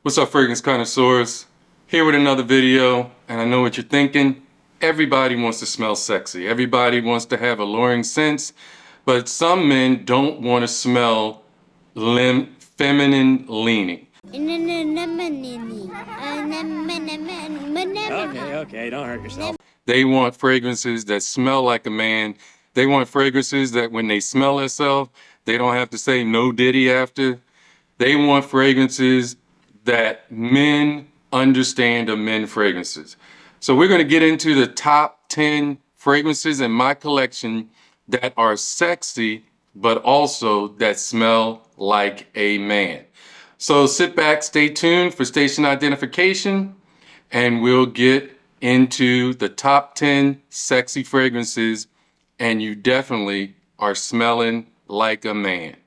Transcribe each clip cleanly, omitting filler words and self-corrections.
What's up, fragrance connoisseurs? Here with another video, and I know what you're thinking. Everybody wants to smell sexy. Everybody wants to have alluring scents, but some men don't want to smell feminine leaning. Okay, don't hurt yourself. They want fragrances that smell like a man. They want fragrances that when they smell themselves, they don't have to say no diddy after. They want fragrances that men understand are men fragrances. So we're going to get into the top 10 fragrances in my collection that are sexy, but also that smell like a man. So sit back, stay tuned for station identification, and we'll get into the top 10 sexy fragrances, and you definitely are smelling like a man.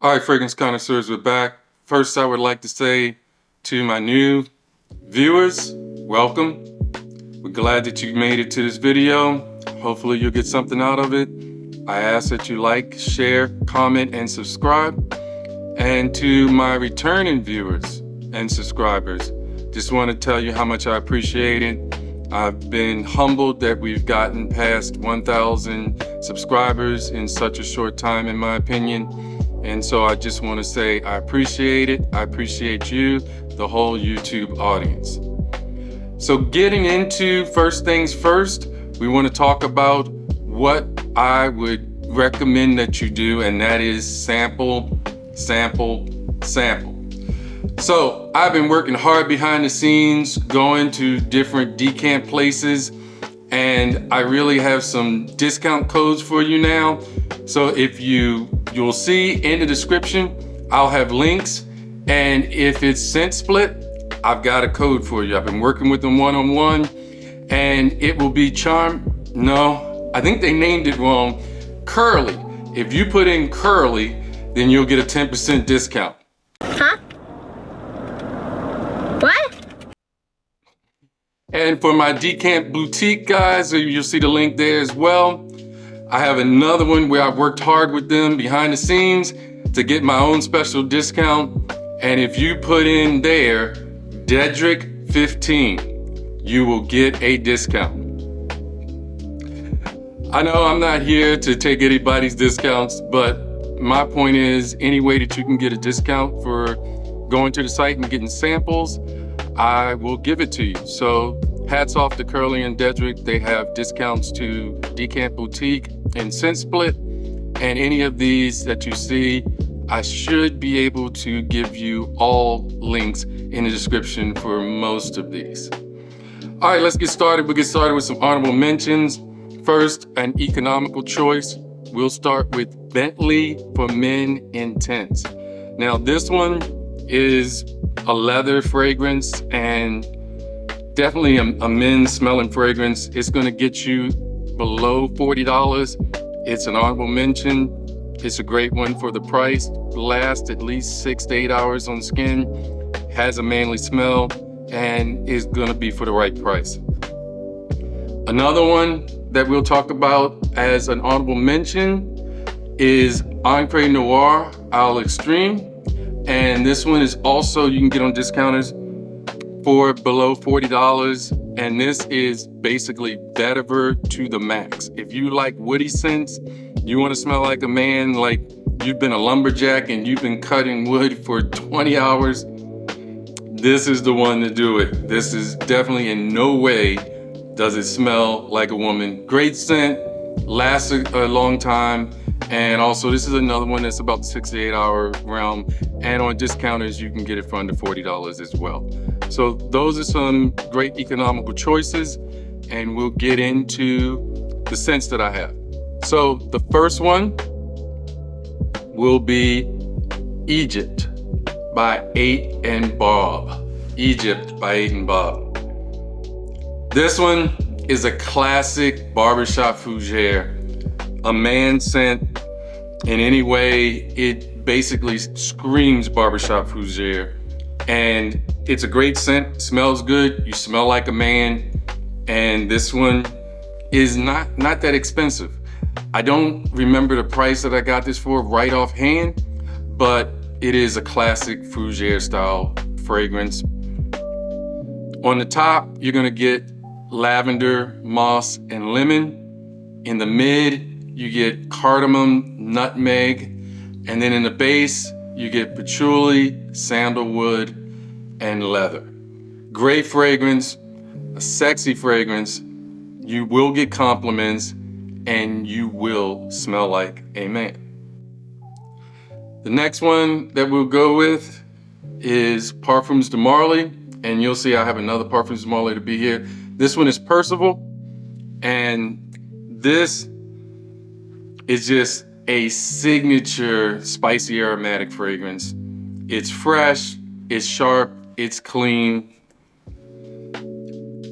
All right, fragrance connoisseurs, we're back. First, I would like to say to my new viewers, welcome. We're glad that you made it to this video. Hopefully you'll get something out of it. I ask that you like, share, comment, and subscribe. And to my returning viewers and subscribers, just want to tell you how much I appreciate it. I've been humbled that we've gotten past 1,000 subscribers in such a short time, in my opinion. And so I just want to say I appreciate it. I appreciate you, the whole YouTube audience. So getting into first things first, we want to talk about what I would recommend that you do, and that is sample, sample, sample. So I've been working hard behind the scenes, going to different decant places, and I really have some discount codes for you now. So if you'll see in the description, I'll have links, and if it's scent split, I've got a code for you. I've been working with them one-on-one, and it will be no, I think they named it wrong, Curly. If you put in Curly, then you'll get a 10% discount. Huh? What? And for my Decant Boutique guys, you'll see the link there as well. I have another one where I've worked hard with them behind the scenes to get my own special discount. And if you put in there, Dedrick 15, you will get a discount. I know I'm not here to take anybody's discounts, but my point is any way that you can get a discount for going to the site and getting samples, I will give it to you. So hats off to Curly and Dedrick. They have discounts to Decant Boutique and Scent Split. And any of these that you see, I should be able to give you all links in the description for most of these. All right, let's get started. We'll get started with some honorable mentions. First, an economical choice. We'll start with Bentley For Men Intent. Now, this one is a leather fragrance and definitely a men's smelling fragrance. It's gonna get you below $40. It's an honorable mention. It's a great one for the price. Lasts at least 6 to 8 hours on skin, has a manly smell, and is gonna be for the right price. Another one that we'll talk about as an honorable mention is Encre Noir Al Extreme. And this one is also, you can get on discounters for below $40. And this is basically vetiver to the max. If you like woody scents, you want to smell like a man, like you've been a lumberjack and you've been cutting wood for 20 hours, this is the one to do it. This is definitely in no way does it smell like a woman. Great scent, lasts a long time. And also this is another one that's about the 6 to 8 hour realm. And on discounters, you can get it for under $40 as well. So those are some great economical choices, and we'll get into the scents that I have. So the first one will be Egypt by 8 and Bob. Egypt by 8 and Bob. This one is a classic barbershop fougere, a man scent. In any way, it basically screams barbershop fougere. And it's a great scent, smells good, you smell like a man. And this one is not that expensive. I don't remember the price that I got this for right offhand, but it is a classic fougere style fragrance. On the top, you're gonna get lavender, moss, and lemon. In the mid, you get cardamom, nutmeg, and then in the base, you get patchouli, sandalwood, and leather. Great fragrance, a sexy fragrance. You will get compliments, and you will smell like a man. The next one that we'll go with is Parfums de Marly, and you'll see I have another Parfums de Marly to be here. This one is Percival, and this is just a signature spicy aromatic fragrance. It's fresh, it's sharp, it's clean.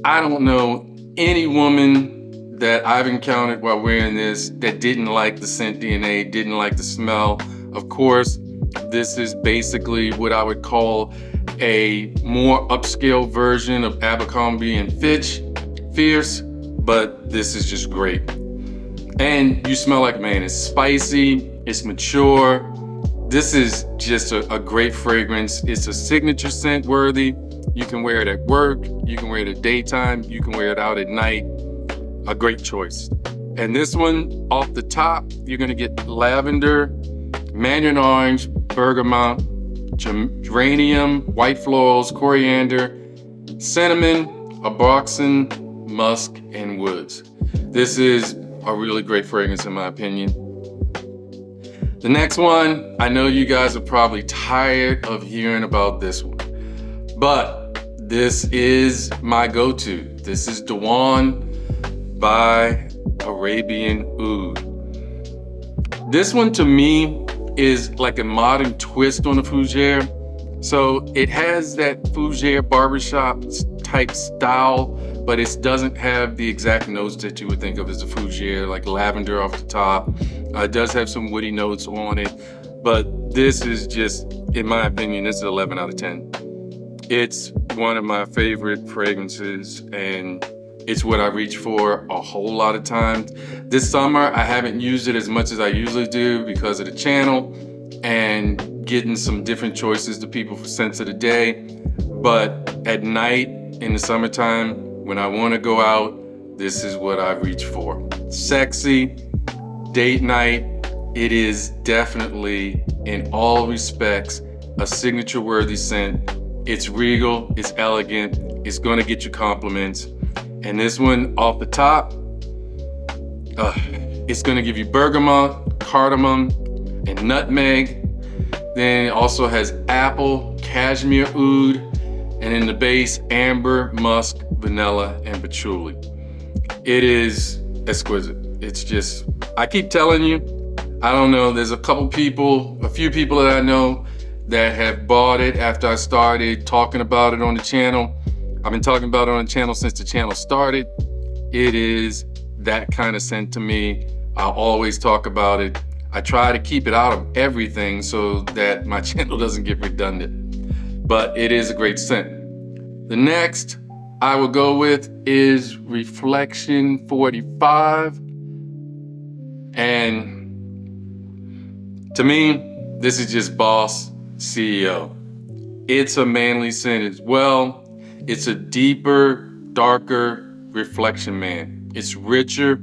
I don't know any woman that I've encountered while wearing this that didn't like the scent DNA, didn't like the smell. Of course, this is basically what I would call a more upscale version of Abercrombie and Fitch Fierce, but this is just great. And you smell like a man. It's spicy, it's mature. This is just a great fragrance. It's a signature scent worthy. You can wear it at work, you can wear it at daytime, you can wear it out at night. A great choice. And this one, off the top, you're gonna get lavender, mandarin orange, bergamot, geranium, white florals, coriander, cinnamon, aboxan, musk, and woods. This is a really great fragrance in my opinion. The next one, I know you guys are probably tired of hearing about this one, but this is my go-to. This is Diwan by Arabian Oud. This one to me is like a modern twist on the fougere. So it has that fougere barbershop type style, but it doesn't have the exact notes that you would think of as a fougere, like lavender off the top. It does have some woody notes on it, but this is just, in my opinion, this is 11 out of 10. It's one of my favorite fragrances, and it's what I reach for a whole lot of times. This summer, I haven't used it as much as I usually do because of the channel and getting some different choices to people for scents of the day. But at night, in the summertime, when I want to go out, this is what I reach for. Sexy, date night. It is definitely, in all respects, a signature worthy scent. It's regal, it's elegant, it's gonna get you compliments. And this one off the top, it's gonna give you bergamot, cardamom, and nutmeg. Then it also has apple, cashmere oud, and in the base, amber, musk, vanilla, and patchouli. It is exquisite. It's just, I keep telling you, I don't know, there's a few people that I know that have bought it after I started talking about it on the channel. I've been talking about it on the channel since the channel started. It is that kind of scent to me. I'll always talk about it. I try to keep it out of everything so that my channel doesn't get redundant, but it is a great scent. The next I will go with is Reflection 45. And to me, this is just Boss CEO. It's a manly scent as well. It's a deeper, darker reflection man. It's richer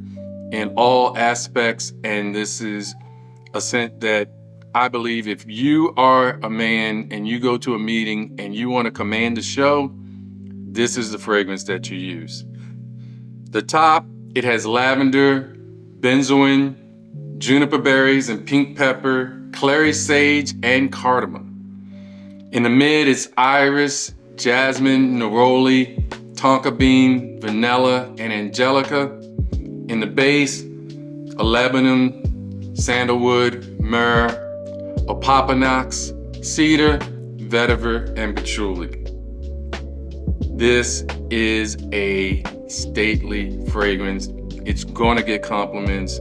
in all aspects, and this is a scent that I believe if you are a man and you go to a meeting and you want to command the show, this is the fragrance that you use. The top, it has lavender, benzoin, juniper berries and pink pepper, clary sage, and cardamom. In the mid, it's iris, jasmine, neroli, tonka bean, vanilla, and angelica. In the base, a Lebanon, sandalwood, myrrh, opopanax, cedar, vetiver, and patchouli. This is a stately fragrance. It's gonna get compliments.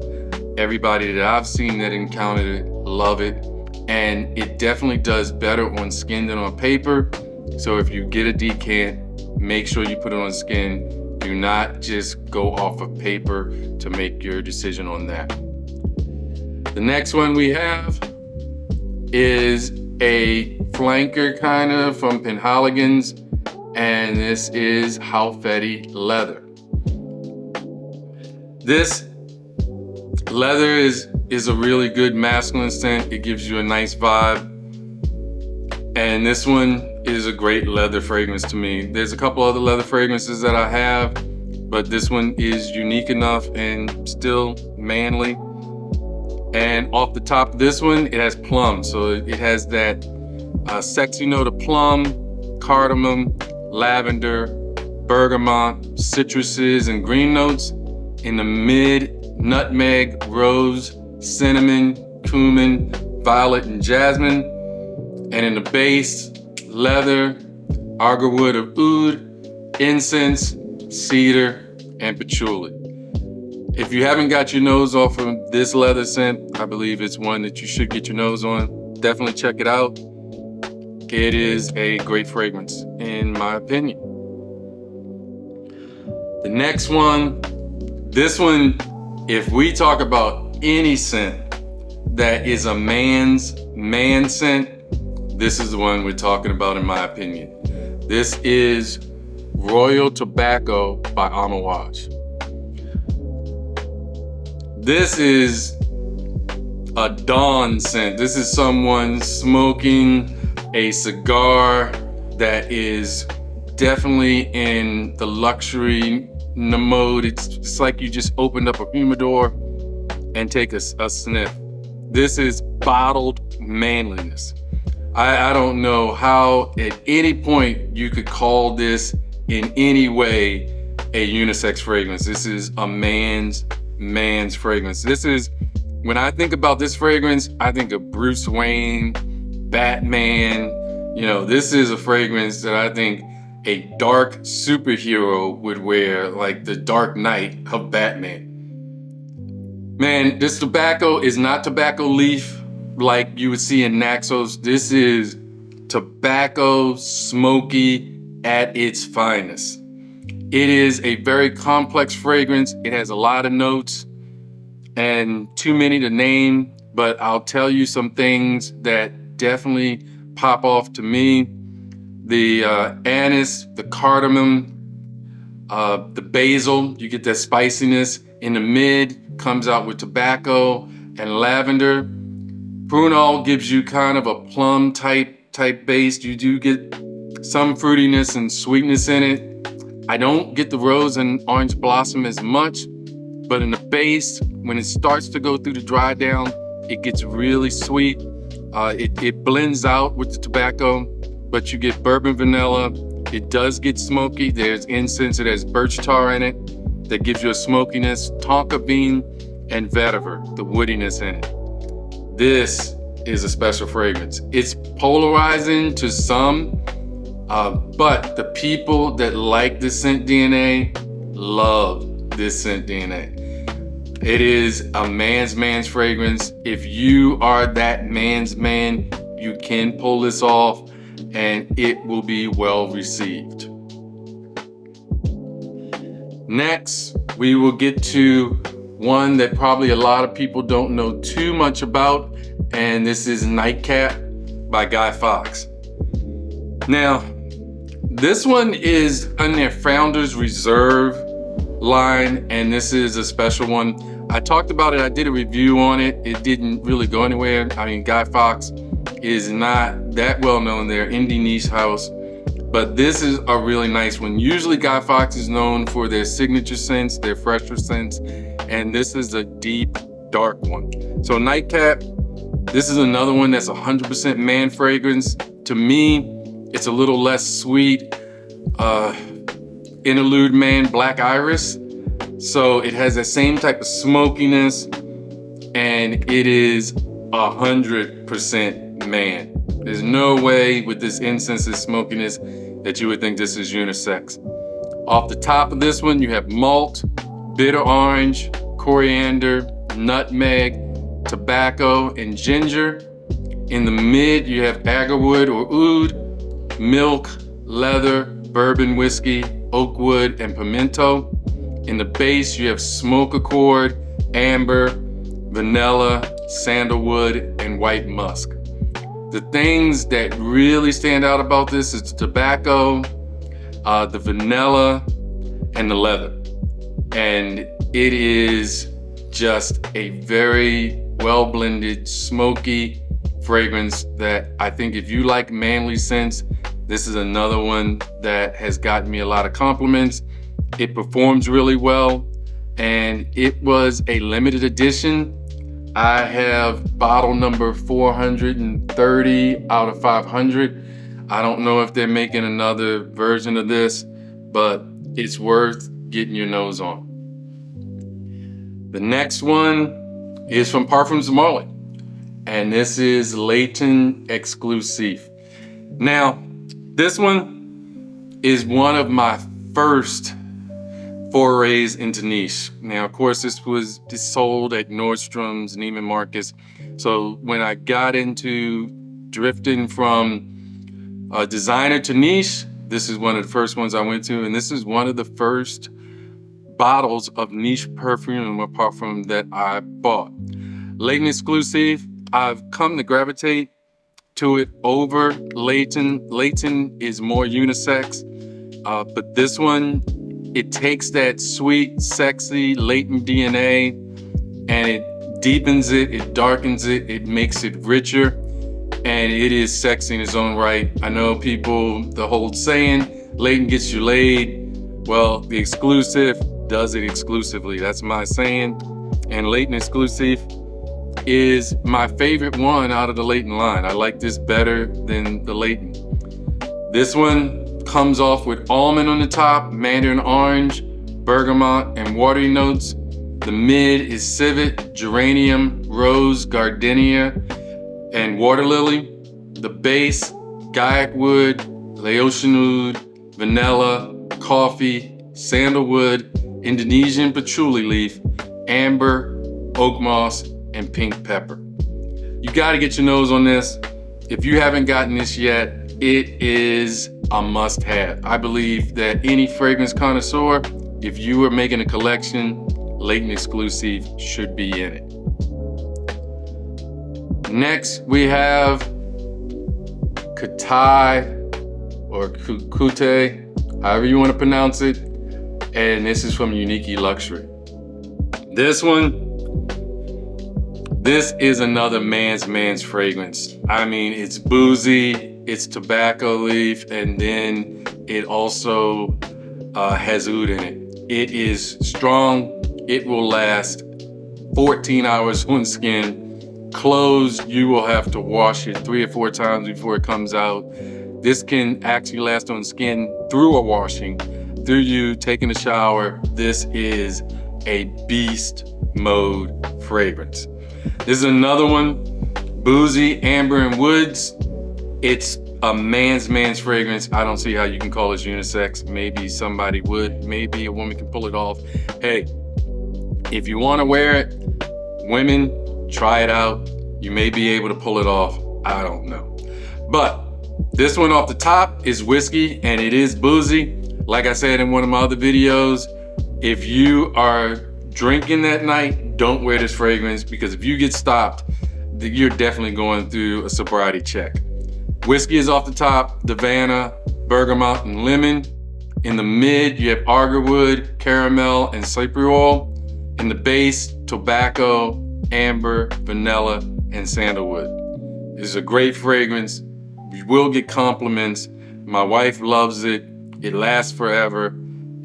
Everybody that I've seen that encountered it, love it. and it definitely does better on skin than on paper. So if you get a decant, make sure you put it on skin. Do not just go off of paper to make your decision on that. The next one we have is a flanker kind of from Penhaligon's, and this is Halfeti leather. This leather is a really good masculine scent. It gives you a nice vibe. And this one is a great leather fragrance to me. There's a couple other leather fragrances that I have, but this one is unique enough and still manly. And off the top of this one, it has plum. So it has that sexy note of plum, cardamom, lavender, bergamot, citruses, and green notes. In the mid, nutmeg, rose, cinnamon, cumin, violet, and jasmine. And in the base, leather, agarwood of oud, incense, cedar, and patchouli. If you haven't got your nose off of this leather scent, I believe it's one that you should get your nose on. Definitely check it out. It is a great fragrance, in my opinion. The next one, this one, if we talk about any scent that is a man's man scent, this is the one we're talking about, in my opinion. This is Royal Tobacco by Amouage. This is a dawn scent. This is someone smoking a cigar that is definitely in the luxury mode. It's like you just opened up a humidor and take a sniff. This is bottled manliness. I don't know how at any point you could call this in any way a unisex fragrance. This is a man's fragrance. This is, when I think about this fragrance, I think of Bruce Wayne, Batman. You know, this is a fragrance that I think a dark superhero would wear, like the Dark Knight of Batman. Man, this tobacco is not tobacco leaf like you would see in Naxos. This is tobacco smoky at its finest. It is a very complex fragrance. It has a lot of notes and too many to name, but I'll tell you some things that definitely pop off to me. The anise, the cardamom, the basil, you get that spiciness. In the mid, comes out with tobacco and lavender. Prunal gives you kind of a plum type base. You do get some fruitiness and sweetness in it. I don't get the rose and orange blossom as much, but in the base, when it starts to go through the dry down, it gets really sweet. It blends out with the tobacco, but you get bourbon vanilla. It does get smoky. There's incense, it has birch tar in it that gives you a smokiness, tonka bean, and vetiver, the woodiness in it. This is a special fragrance. It's polarizing to some, but the people that like the scent DNA love this scent DNA. It is a man's fragrance. If you are that man's man, you can pull this off and it will be well received. Next, we will get to one that probably a lot of people don't know too much about, and this is Nightcap by Guy Fawkes. Now, this one is in their Founders Reserve line, and this is a special one. I talked about it, I did a review on it. It didn't really go anywhere. I mean, Guy Fawkes is not that well known. They're indie niche house, but this is a really nice one. Usually Guy Fawkes is known for their signature scents, their fresher scents, and this is a deep, dark one. So Nightcap, this is another one that's 100% man fragrance. To me, it's a little less sweet. Interlude man, Black Iris. So it has that same type of smokiness, and it is 100% man. There's no way with this incense and smokiness that you would think this is unisex. Off the top of this one, you have malt, bitter orange, coriander, nutmeg, tobacco, and ginger. In the mid, you have agarwood or oud, milk, leather, bourbon whiskey, oak wood, and pimento. In the base, you have smoke accord, amber, vanilla, sandalwood, and white musk. The things that really stand out about this is the tobacco, the vanilla, and the leather. And it is just a very well blended, smoky fragrance that I think if you like manly scents, this is another one that has gotten me a lot of compliments. It performs really well, and it was a limited edition. I have bottle number 430 out of 500. I don't know if they're making another version of this, but it's worth getting your nose on. The next one is from Parfums de Marly, and this is Leighton Exclusive. Now, this one is one of my first forays into niche. Now, of course, this was sold at Nordstrom's, Neiman Marcus. So when I got into drifting from designer to niche, this is one of the first ones I went to, and this is one of the first bottles of niche perfume or parfum that I bought. Leighton Exclusive, I've come to gravitate to it over Leighton. Leighton is more unisex, but this one, it takes that sweet, sexy Leighton DNA and it deepens it, it darkens it, it makes it richer, and it is sexy in its own right. I know people, the whole saying, Leighton gets you laid. Well, the Exclusive does it exclusively. That's my saying. And Leighton Exclusive is my favorite one out of the Leighton line. I like this better than the Leighton. This one comes off with almond on the top, mandarin orange, bergamot, and watery notes. The mid is civet, geranium, rose, gardenia, and water lily. The base, gaiac wood, Laotian oud, vanilla, coffee, sandalwood, Indonesian patchouli leaf, amber, oak moss, and pink pepper. You gotta get your nose on this. If you haven't gotten this yet, it is a must-have. I believe that any fragrance connoisseur, if you are making a collection, Leighton Exclusive should be in it. Next, we have Katti or Kute, however you want to pronounce it, and this is from Unique Luxury. This is another man's fragrance. I mean, it's boozy, it's tobacco leaf, and then it also has oud in it. It is strong. It will last 14 hours on skin. Clothes, you will have to wash it 3 or 4 times before it comes out. This can actually last on skin through a washing, through you taking a shower. This is a beast mode fragrance. This is another one, boozy, amber, and woods. It's a man's fragrance. I don't see how you can call this unisex. Maybe somebody would, maybe a woman can pull it off. Hey, if you want to wear it, women, try it out. You may be able to pull it off. I don't know. But this one off the top is whiskey, and it is boozy. Like I said in one of my other videos, if you are drinking that night, don't wear this fragrance, because if you get stopped, you're definitely going through a sobriety check. Whiskey is off the top, Havana, bergamot, and lemon. In the mid, you have agarwood, caramel, and cypress oil. In the base, tobacco, amber, vanilla, and sandalwood. This is a great fragrance. You will get compliments. My wife loves it. It lasts forever.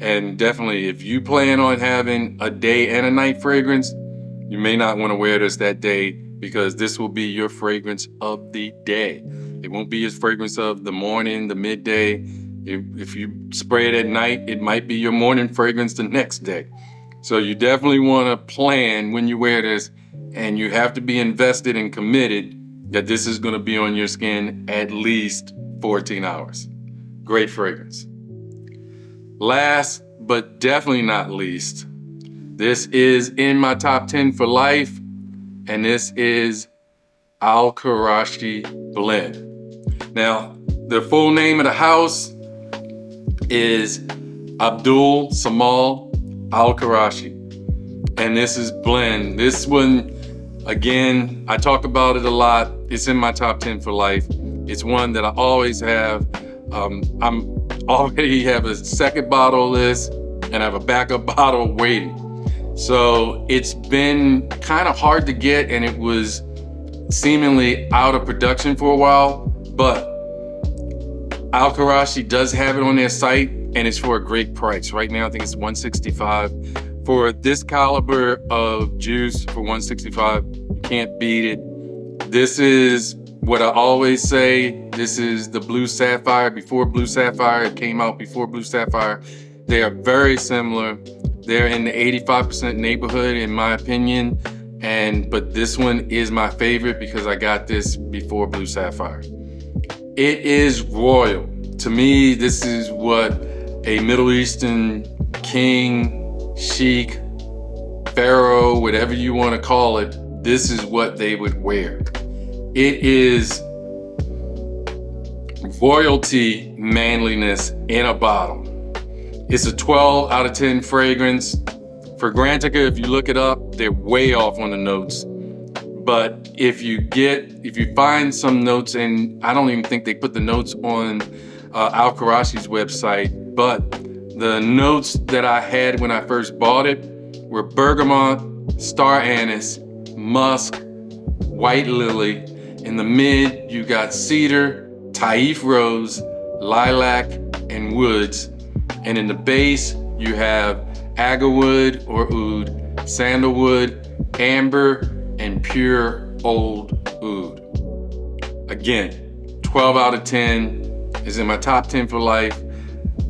And definitely, if you plan on having a day and a night fragrance, you may not want to wear this that day, because this will be your fragrance of the day. It won't be your fragrance of the morning, the midday. If you spray it at night, it might be your morning fragrance the next day. So you definitely want to plan when you wear this, and you have to be invested and committed that this is going to be on your skin at least 14 hours. Great fragrance. Last, but definitely not least, this is in my top 10 for life, and this is Qurashi Blend. Now, the full name of the house is Abdul Samal Qurashi. And this is Blend. This one, again, I talk about it a lot. It's in my top 10 for life. It's one that I always have. I'm already have a second bottle of this, and I have a backup bottle waiting. So it's been kind of hard to get, and it was seemingly out of production for a while, but Qurashi does have it on their site, and it's for a great price. Right now, I think it's $165. For this caliber of juice for $165, you can't beat it. This is what I always say. This is the Blue Sapphire before Blue Sapphire. It came out before Blue Sapphire. They are very similar. They're in the 85% neighborhood, in my opinion. But this one is my favorite because I got this before Blue Sapphire. It is royal. To me, this is what a Middle Eastern king, sheik, pharaoh, whatever you want to call it, this is what they would wear. It is royalty manliness in a bottle. It's a 12 out of 10 fragrance. For Grantica, if you look it up, they're way off on the notes. But if you find some notes, and I don't even think they put the notes on Qurashi's website, but the notes that I had when I first bought it were bergamot, star anise, musk, white lily. In the mid, you got cedar, Taif rose, lilac, and woods. And in the base, you have agarwood or oud, sandalwood, amber, and pure old oud. Again, 12 out of 10 is in my top 10 for life.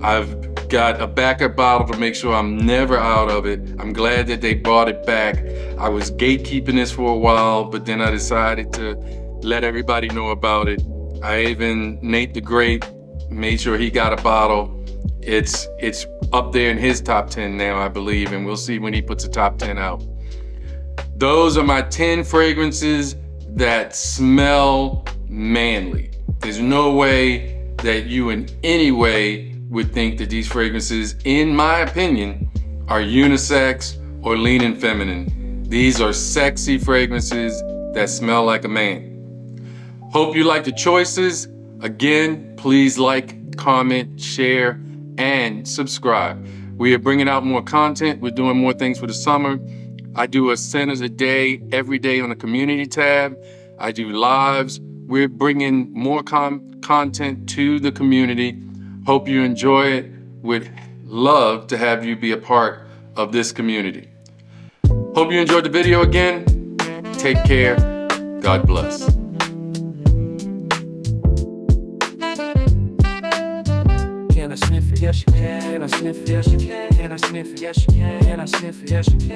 I've got a backup bottle to make sure I'm never out of it. I'm glad that they brought it back. I was gatekeeping this for a while, but then I decided to let everybody know about it. I even, Nate the Great, made sure he got a bottle. It's up there in his top 10 now, I believe, and we'll see when he puts a top 10 out. Those are my 10 fragrances that smell manly. There's no way that you in any way would think that these fragrances, in my opinion, are unisex or leaning feminine. These are sexy fragrances that smell like a man. Hope you like the choices. Again, please like, comment, share, and subscribe. We are bringing out more content. We're doing more things for the summer. I do a scent of the day every day on the community tab. I do lives. We're bringing more content to the community. Hope you enjoy it. Would love to have you be a part of this community. Hope you enjoyed the video again. Take care. God bless. Can I sniff it? Yes, you can. Can I sniff it? Yes, you can. Can I sniff it? Yes, you can. Can I sniff it? Yes, you can.